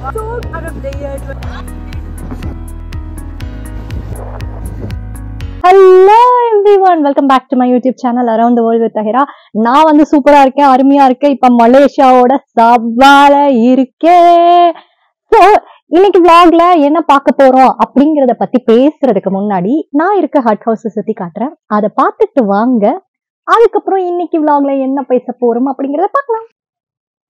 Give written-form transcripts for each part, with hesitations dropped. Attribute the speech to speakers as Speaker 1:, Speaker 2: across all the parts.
Speaker 1: So out of the year. Hello everyone, welcome back to my YouTube channel Around the World with Tahira. நான் வந்து சூப்பரா இருக்கேன், அருமையா இருக்கேன். இப்ப மலேசியாவோட சவால இருக்கேன். So இன்னைக்கு vlogல என்ன பார்க்க போறோம் அப்படிங்கறத பத்தி பேசுறதுக்கு முன்னாடி நான் இருக்க ஹட் ஹவுஸ் சுத்தி காட்டுறேன். அதை பார்த்துட்டு வாங்க. அதுக்கப்புறம் இன்னைக்கு vlogல என்ன பேச போறோம் அப்படிங்கறத பார்க்கலாம்.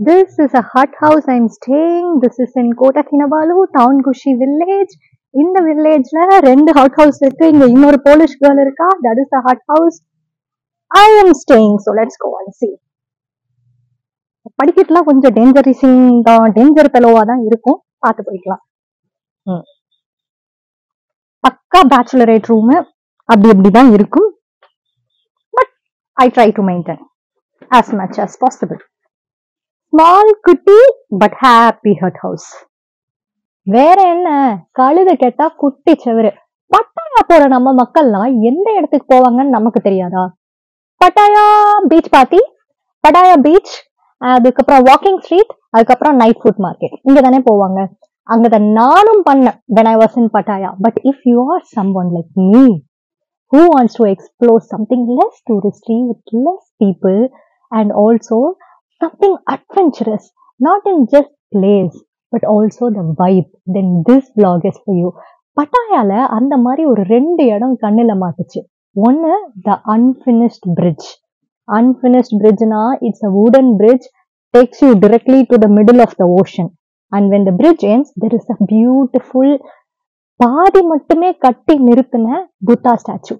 Speaker 1: This is a hut house I'm staying. This is in Kota Kinabalu, Town Gushi village. இந்த வில்லேஜ்ல ரெண்டு ஹட் ஹவுஸ் இருக்கு. இங்க இன்னொரு போலிஷ் கேர்ள் இருக்கா. That is the hut house I am staying. So let's go and see. படிக்கட்டுலாம் கொஞ்சம் danger பெலோவா தான் இருக்கும். பார்த்து போய்க்கலாம். பக்கா பேச்சுலரேட் ரூம் அப்படிதான் இருக்கும். But I try to maintain as much as possible. Small குட்டி பட் ஹாப்பி ஹட் ஹவுஸ். வேற என்ன, கழுத கேட்டா குட்டி செவரு. பட்டாயா போற நம்ம மக்கள்லாம் எந்த இடத்துக்கு போவாங்கன்னு நமக்கு தெரியாதா? பட்டாயா பீச் பார்ட்டி, பட்டாயா பீச், அதுக்கப்புறம் வாக்கிங் ஸ்ட்ரீட், அதுக்கப்புறம் நைட் ஃபுட் மார்க்கெட், இங்க தானே போவாங்க. அங்கதான் நானும் பண்ணேன் when I was in Pattaya. But if you are someone like me who wants to explore something less touristy with less people and also something adventurous, not in just place but also the vibe, then this vlog is for you. பட்டாயால அந்த மாதிரி ஒரு ரெண்டு இடம் கண்ணுல மாட்டுச்சு. ஒன்னு the unfinished bridge. Unfinished bridgeனா it's a wooden bridge, takes you directly to the middle of the ocean, and when the bridge ends there is a beautiful பாதி மட்டுமே கட்டி நிறுத்தின புத்தா ஸ்டாச்சு,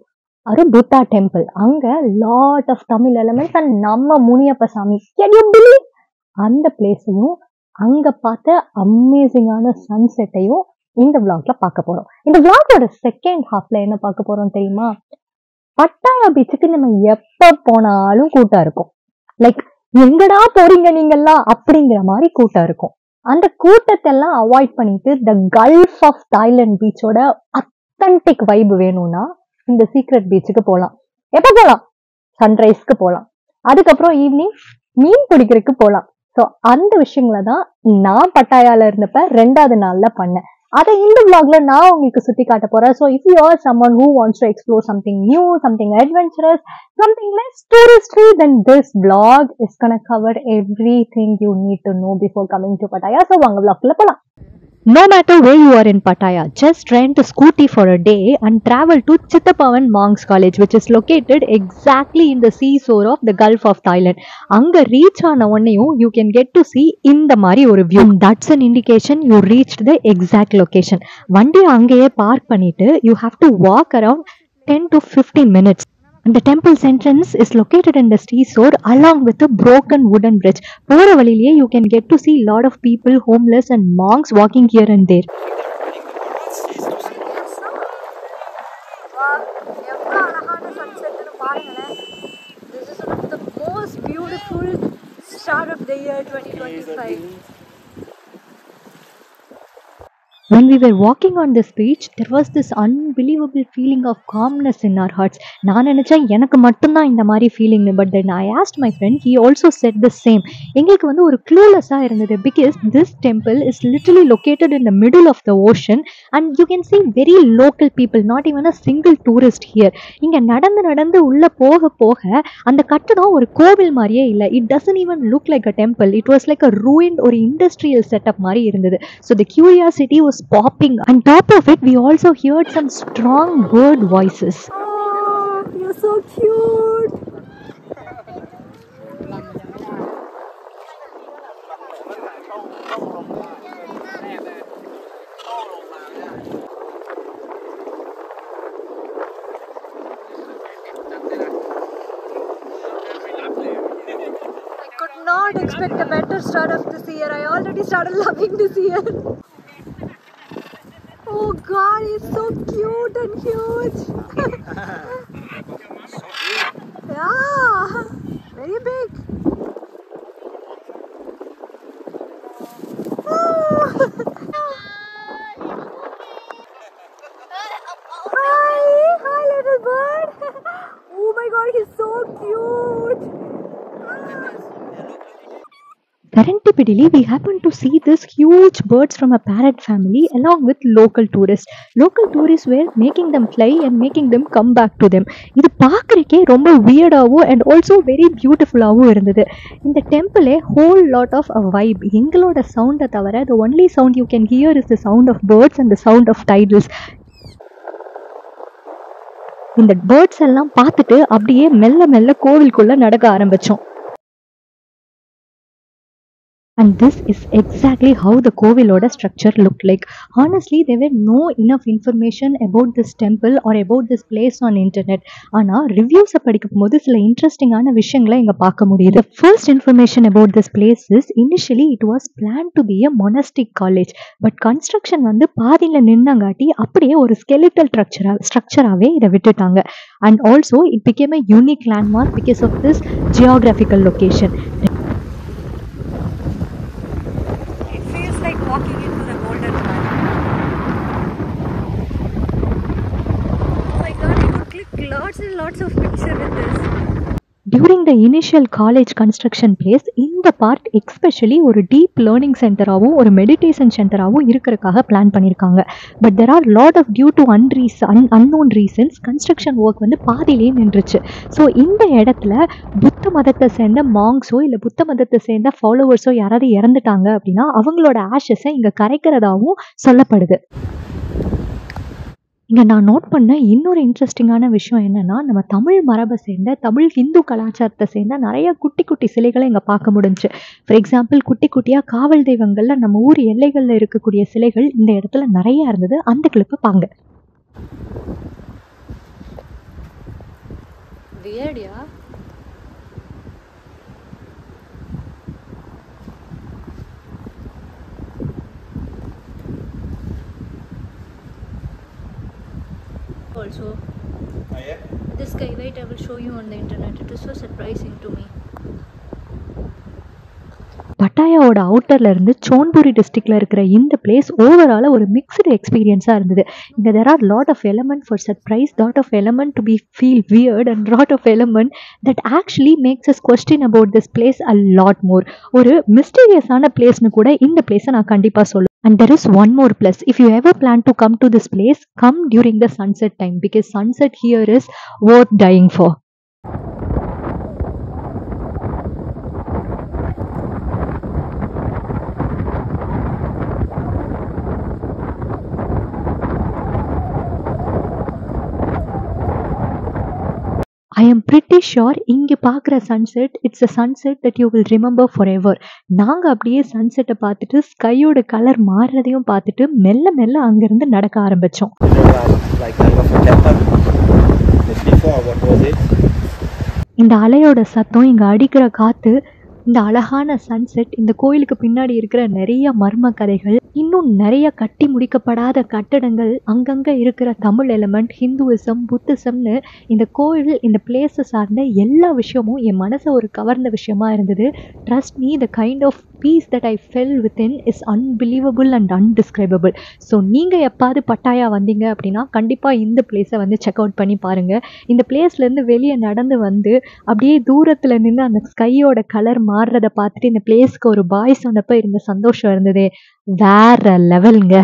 Speaker 1: ஒரு புத்தா டெம்பிள். அங்க lot of Tamil elements and நம்ம முனியப்ப சாமி. Can you believe? அந்த பிளேஸையும் அங்க பார்த்த அமேசிங்கான சன்செட்டையும் இந்த vlogல பார்க்க போறோம். இந்த vlogோட செகண்ட் ஹாஃப்ல என்ன பார்க்க போறோம் தெரியுமா? பட்டாயா பீச்சுக்கு நம்ம எப்ப போனாலும் கூட்டம் இருக்கும். லைக் எங்கடா போறீங்க நீங்கெல்லாம் அப்படிங்கிற மாதிரி கூட்டம் இருக்கும். அந்த கூட்டத்தை எல்லாம் அவாய்ட் பண்ணிட்டு த கல்ஃப் ஆஃப் தாய்லாந்து பீச்சோட அத்தன்டிக் வைப் வேணும்னா இந்த சீக்ரெட் பீச்சுக்கு போலாம். எப்ப போலாம்? சன்ரைஸ்க்கு போலாம். அதுக்கப்புறம் ஈவினிங் மீன் பிடிக்கிறதுக்கு போலாம். ஸோ அந்த விஷயங்கள தான் நான் பட்டாயால இருந்தப்ப ரெண்டாவது நாள்ல பண்ணேன். அதை இந்த vlogல நான் உங்களுக்கு சுத்தி காட்ட போறேன். So if you are someone who wants to explore something new, something adventurous, something less touristy, then this vlog is gonna cover everything you need to know before coming to Pattaya. So வாங்க vlogல போலாம். No matter where you are in Pattaya, just rent a scooty for a day and travel to Chittapavan Monks College, which is located exactly in the seashore of the Gulf of Thailand. Anga reach ஆன உடனேயும் you can get to see இந்த மாதிரி ஒரு view. And that's an indication you reached the exact location. வண்டி அங்கேயே park பண்ணிட்டு you have to walk around 10 to 15 minutes. And the temple's entrance is located in the seashore along with a broken wooden bridge. போற வழியிலேயே you can get to see lot of people, homeless and monks walking here and there. எவ்வளவு அழகான சன்செட்னு பாருங்களேன். This is one of the most beautiful start of the year 2025. When we were walking on this beach, there was this unbelievable feeling of calmness in our hearts. நான் நினைச்சேன் எனக்கு மட்டும்தான் இந்த மாதிரி feeling. But then I asked my friend, he also said the same. எங்களுக்கு வந்து ஒரு க்ளூலெஸ்ஸா இருந்தது. Because this temple is literally located in the middle of the ocean and you can see very local people, not even a single tourist here. இங்க நடந்து உள்ள போக போக அந்த கட்டடம் ஒரு கோவில் மாதிரியே இல்லை. It doesn't even look like a temple. It was like a ruined ஒரு இண்டஸ்ட்ரியல் செட்டப் மாதிரி இருந்தது. So the curiosity was popping. On top of it, we also heard some strong bird voices. Oh, you're so cute. I could not expect a better start of this year. I already started loving this year. Oh God, he's so cute and huge. Yeah, very big. Hi little bird. Oh my God, he's so cute. Current serendipitously we happened to see this huge birds from a parrot family along with local tourists. Local tourists were making them fly and making them come back to them. இது பார்க்கறக்கே ரொம்ப வியர்டாகவும் and also very பியூட்டிஃபுல்லாகவும் இருந்தது. இந்த டெம்பிளே whole lot of a vibe. எங்களோட சவுண்டை தவிர the only sound you can hear is the sound of birds and the sound of tidals. இந்த பேர்ட்ஸ் எல்லாம் பார்த்துட்டு அப்படியே மெல்ல மெல்ல கோவிலுக்குள்ள நடக்க ஆரம்பிச்சோம். And this is exactly how the Koviloda structure looked like. Honestly, there were no enough information about this temple or about this place on internet. ஆனா ரிவ்யூஸை படிக்கும்போது சில இன்ட்ரெஸ்டிங்கான விஷயங்களை இங்கே பார்க்க முடியுது. The first information about this place is initially it was planned to be a monastic college. But construction வந்து பாதியில் நின்னங்காட்டி அப்படியே ஒரு skeletal structure-ஆவே இதை விட்டுட்டாங்க. And also it became a unique landmark because of this geographical location.
Speaker 2: Walking into the golden one. Oh my god, I could click lots and lots of pictures with this.
Speaker 1: During the initial college construction phase, இந்த part especially ஒரு deep learning சென்டராகவும் ஒரு meditation சென்டராகவும் இருக்கிறதுக்காக plan பண்ணியிருக்காங்க. But there are lot of due to unknown reasons construction work வந்து பாதியிலே நின்றுச்சு. ஸோ இந்த இடத்துல புத்த மதத்தை சேர்ந்த மாங்ஸோ இல்லை புத்த மதத்தை சேர்ந்த ஃபாலோவர்ஸோ யாராவது இறந்துட்டாங்க அப்படின்னா அவங்களோட ஆஷஸை இங்கே கரைக்கிறதாகவும் சொல்லப்படுது. இங்கே நான் நோட் பண்ண இன்னொரு இன்ட்ரெஸ்டிங்கான விஷயம் என்னென்னா, நம்ம தமிழ் மரபை சேர்ந்த தமிழ் ஹிந்து கலாச்சாரத்தை சேர்ந்த நிறைய குட்டி குட்டி சிலைகளை இங்கே பார்க்க முடிஞ்சு. ஃபார் எக்ஸாம்பிள் குட்டி குட்டியாக காவல் தெய்வங்களில் நம்ம ஊர் எல்லைகளில் இருக்கக்கூடிய சிலைகள் இந்த இடத்துல நிறையா இருந்தது. அந்த கிளிப்பை பாங்க.
Speaker 2: Also, this guy, wait, I will show you on the internet. It is so surprising to me.
Speaker 1: பட்டாயாவோட அவுட்டர்ல இருந்து சோன்புரி டிஸ்ட்ரிக்ட்ல இருக்கிற இந்த பிளேஸ் ஓவரால ஒரு மிக்ஸ்டு எக்ஸ்பீரியன்ஸா இருந்தது. இங்க there are lot of element for surprise, lot of element to be feel weird and lot of element that actually makes us question about this place a lot more. ஒரு மிஸ்டீரியஸான பிளேஸ்னு கூட இந்த பிளேஸை நான் கண்டிப்பா சொல்லுவேன். And there is one more plus. If you ever plan to come to this place, come during the sunset time because sunset here is worth dying for. I am pretty sure இங்கே பார்க்குற sunset it's a sunset that you will remember for ever. நாங்கள் அப்படியே சன்செட்டை பார்த்துட்டு ஸ்கையோட colour மாறுறதையும் பார்த்துட்டு மெல்ல மெல்ல அங்கேருந்து நடக்க ஆரம்பித்தோம். இந்த அலையோட சத்தம், இங்கே அடிக்கிற காற்று, இந்த அழகான சன்செட், இந்த கோயிலுக்கு பின்னாடி இருக்கிற நிறைய மர்ம கதைகள், இன்னும் நிறைய கட்டி முடிக்கப்படாத கட்டடங்கள், அங்கங்கே இருக்கிற தமிழ் எலிமெண்ட், ஹிந்துவிசம், புத்திசம்னு இந்த கோயில் இந்த பிளேஸை சார்ந்த எல்லா விஷயமும் என் மனசை ஒரு கவர்ந்த விஷயமா இருந்தது. Trust me, the kind of peace that I fell within is unbelievable and undescribable. So நீங்கள் எப்பாவது பட்டாயா வந்தீங்க அப்படின்னா கண்டிப்பாக இந்த பிளேஸை வந்து செக் அவுட் பண்ணி பாருங்கள். இந்த பிளேஸ்லேருந்து வெளியே நடந்து வந்து அப்படியே தூரத்தில் நின்று அந்த ஸ்கையோட கலர் மாறுறதை பார்த்துட்டு இந்த பிளேஸ்க்கு ஒரு பாய் சொன்னப்போ இருந்த சந்தோஷம் இருந்தது வேற லெவலுங்க.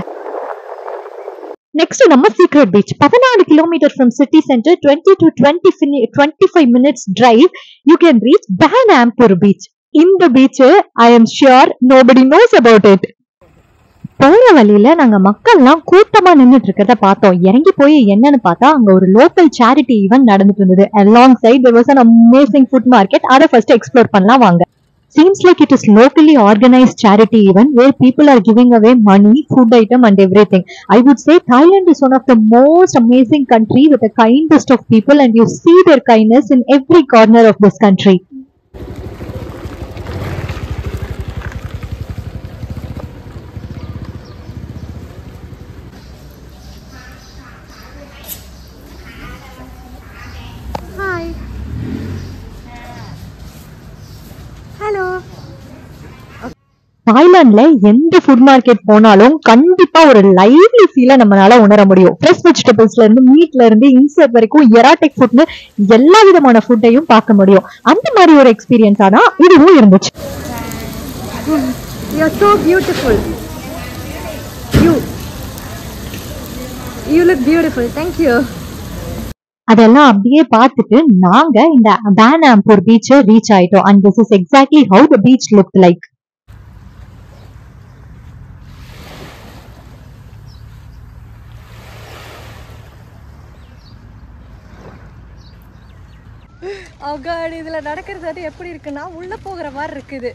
Speaker 1: நெக்ஸ்ட் நம்ம secret beach. 14 kilometre from city centre, 20 to 25 minutes drive, you can reach Bahanampur beach. இந்த beach I am sure nobody nose about it. போற வழியில நாங்க மக்கள்லாம் கூட்டமா நின்றுட்டு இருக்கிறத பார்த்தோம். இறங்கி போய் என்னன்னு பார்த்தா அங்க ஒரு லோக்கல் சேரிட்டி ஈவென்ட் நடந்துட்டு இருந்தது. Alongside there was an amazing food market. அதை ஃபர்ஸ்ட் எக்ஸ்ப்ளோர் பண்ணலாம் வாங்க. Seems like it is locally organized charity event where people are giving away money, food item and everything. I would say Thailand is one of the most amazing country with the kindest of people and you see their kindness in every corner of this country.
Speaker 2: Hi. Hello.
Speaker 1: தாய்லாந்துல எந்த food market போனாலும் கண்டிப்பா ஒரு lively ஃபீலை நம்மளால உணர முடியும். Fresh வெஜிடபிள்ஸ்ல இருந்து மீட்ல இருந்து இன்சர்ட் வரைக்கும் எராட்டிக் ஃபுட்னு எல்லா விதமான ஃபுட்டையும் பார்க்க முடியும். அந்த மாதிரி ஒரு எக்ஸ்பீரியன்ஸா தான் இதுவும் இருந்துச்சு.
Speaker 2: You're so beautiful. You look beautiful. Thank you.
Speaker 1: அதெல்லாம் அப்படியே பார்த்துட்டு நாங்க இந்த பானாம்பூர் பீச் ரீச் ஆயிட்டோம். and this is exactly how the beach looked like.
Speaker 2: Oh god, இதுல நடக்கிறது எப்படி இருக்குன்னா உள்ள போகிற மாதிரி இருக்குது.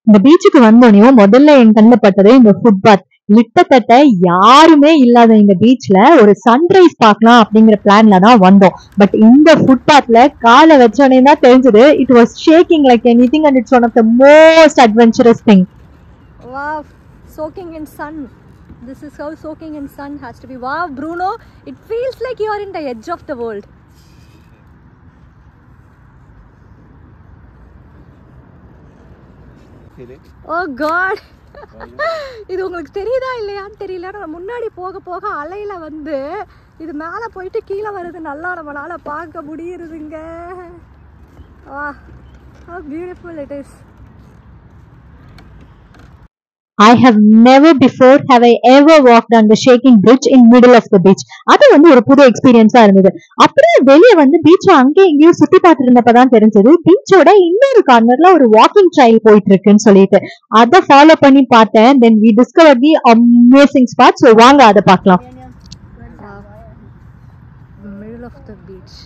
Speaker 1: இந்த பீச்சுக்கு வந்தோடனே முதல்ல என் கண்ணில் பட்டது இந்த ஃபுட்பாத். கிட்டத்தட்ட யாருமே இல்லாத இந்த பீச்ல ஒரு சன்ரைஸ் பார்க்கலாம் அப்படிங்கிற பிளான்ல தான் வந்தோம். பட் இந்த ஃபுட்பாத்ல காலை வச்சோடனே தான் தெரிஞ்சது it was shaking like anything and it's one of the most adventurous thing.
Speaker 2: Wow, soaking in sun. This is how soaking in sun has to be. Wow, Bruno, it feels like you are in the edge of the world. Oh god. இது உங்களுக்கு தெரியுதா இல்லையான்னு தெரியல. நம்ம முன்னாடி போக போக அலையில வந்து இது மேலே போயிட்டு கீழே வருது நல்லா நம்மளால பார்க்க முடியுதுங்க. Wow, how beautiful it is.
Speaker 1: I have never before have I ever walked on the shaking bridge in middle of the beach. அது வந்து ஒரு புது எக்ஸ்பீரியன்ஸா இருந்தது. அப்படியே வெளியே வந்து பீச் அங்கே இங்கேயும் சுத்தி பார்த்துட்டு இருந்தப்பதான் தெரிஞ்சது பீச்சோட இன்னொரு கார்னர்ல ஒரு வாக்கிங் ட்ரைல் போயிட்டு இருக்குன்னு சொல்லிட்டு அதை ஃபாலோ பண்ணி பார்த்தேன். then we discovered the amazing spot. so வாங்க அதை பார்க்கலாம்.
Speaker 2: Middle of the beach.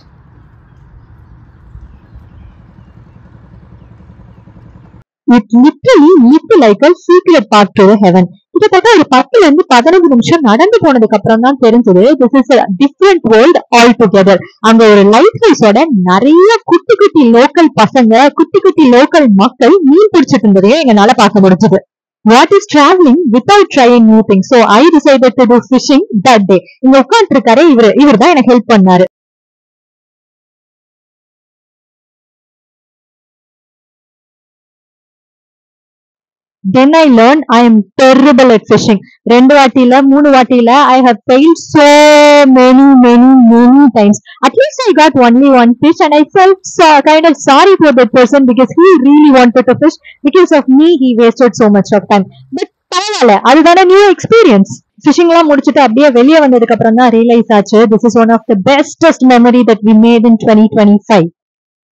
Speaker 1: It literally looked like a secret path to heaven. கிட்டத்தட்ட ஒரு 10 இருந்து 15 நிமிஷம் நடந்து போனதுக்கு அப்புறம் தான் தெரிஞ்சது this is a different world altogether. அங்க ஒரு லைட் ஹவுஸோட நிறைய குட்டி குட்டி லோக்கல் பசங்க குட்டி குட்டி லோக்கல் மக்கள் மீன் பிடிச்சிட்டு இருந்ததையும் எங்களால பார்க்க முடிஞ்சது. What is traveling without trying new things? So I decided to do fishing that day. இங்க உட்கார்ந்து இருக்காரு இவர் தான் எனக்கு ஹெல்ப் பண்ணாரு. Then I learned I am terrible at fishing. 2 வாட்டில 3 வாட்டில I have failed so many times. At least I got only one fish and I felt kind of sorry for that person because he really wanted to fish. Because of me he wasted so much of time. But பரவாயில்ல, அதுதான new experience. Phishing எல்லாம் முடிச்சுட்டு அப்படியே வெளியே வந்ததுக்கு அப்புறம் தான் realise ஆச்சு this is one of the bestest memory that we made in 2025.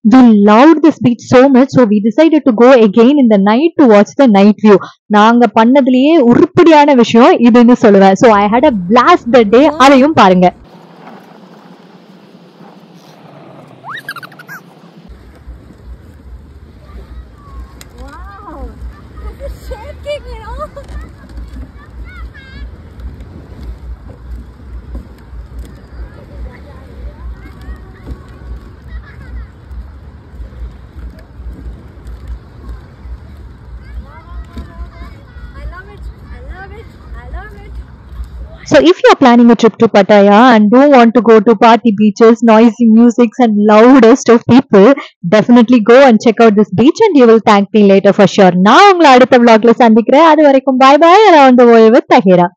Speaker 1: We loved this beach so much, so we decided to go again in the night to watch the night view. நாங்க பண்ணதுலயே உருப்படியான விஷயம் இதுன்னு சொல்லுவேன். so I had a blast that day. அதையும் பாருங்க.
Speaker 2: Wow, this is shaking, you know.
Speaker 1: So if you're planning a trip to Pattaya and don't want to go to party beaches, noisy music and loudest of people, definitely go and check out this beach and you will thank me later for sure. நான் உங்களை அடுத்த vlogல சந்திக்கிறேன். அது வரைக்கும் bye bye around the world with Tahira.